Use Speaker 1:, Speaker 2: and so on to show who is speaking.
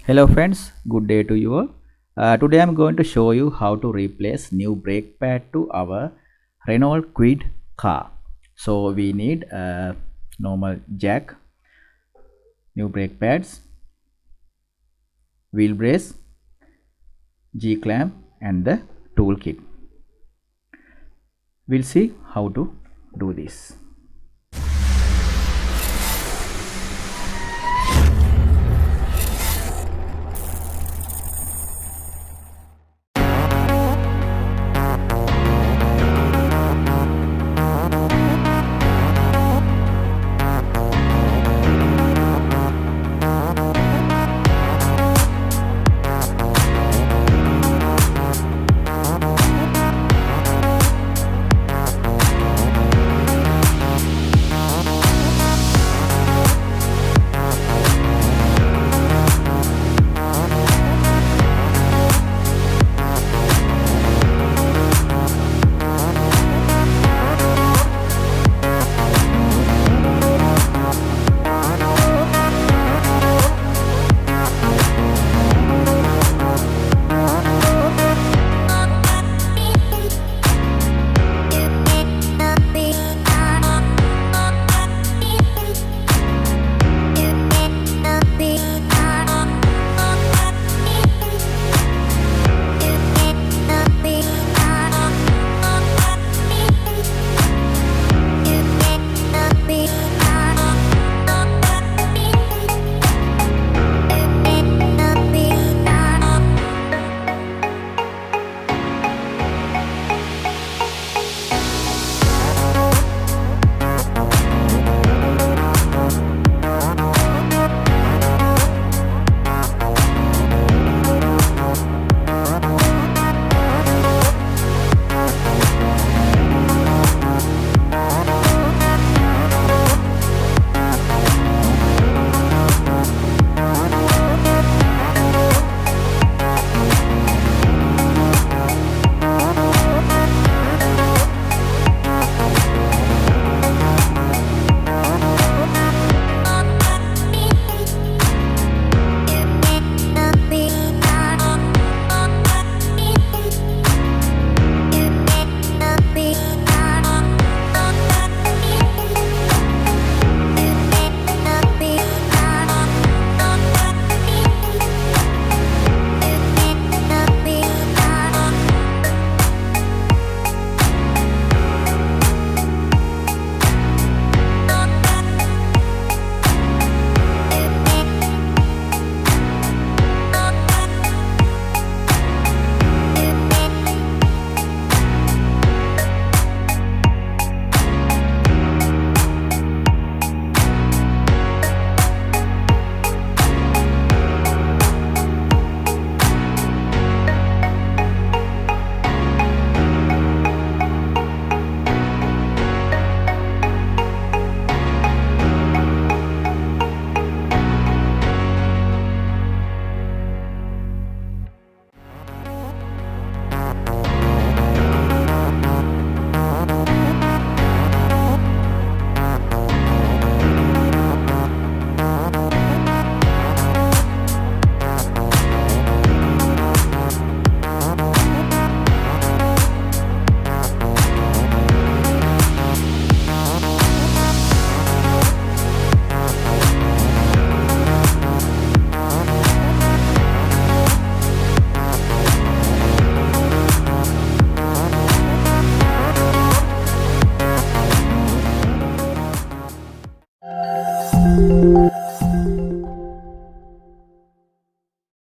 Speaker 1: Hello friends, good day to you all. Today I'm going to show you how to replace new brake pad to our Renault Kwid car. So we need a normal jack, new brake pads, wheel brace, G-clamp and the toolkit. We'll see how to do this.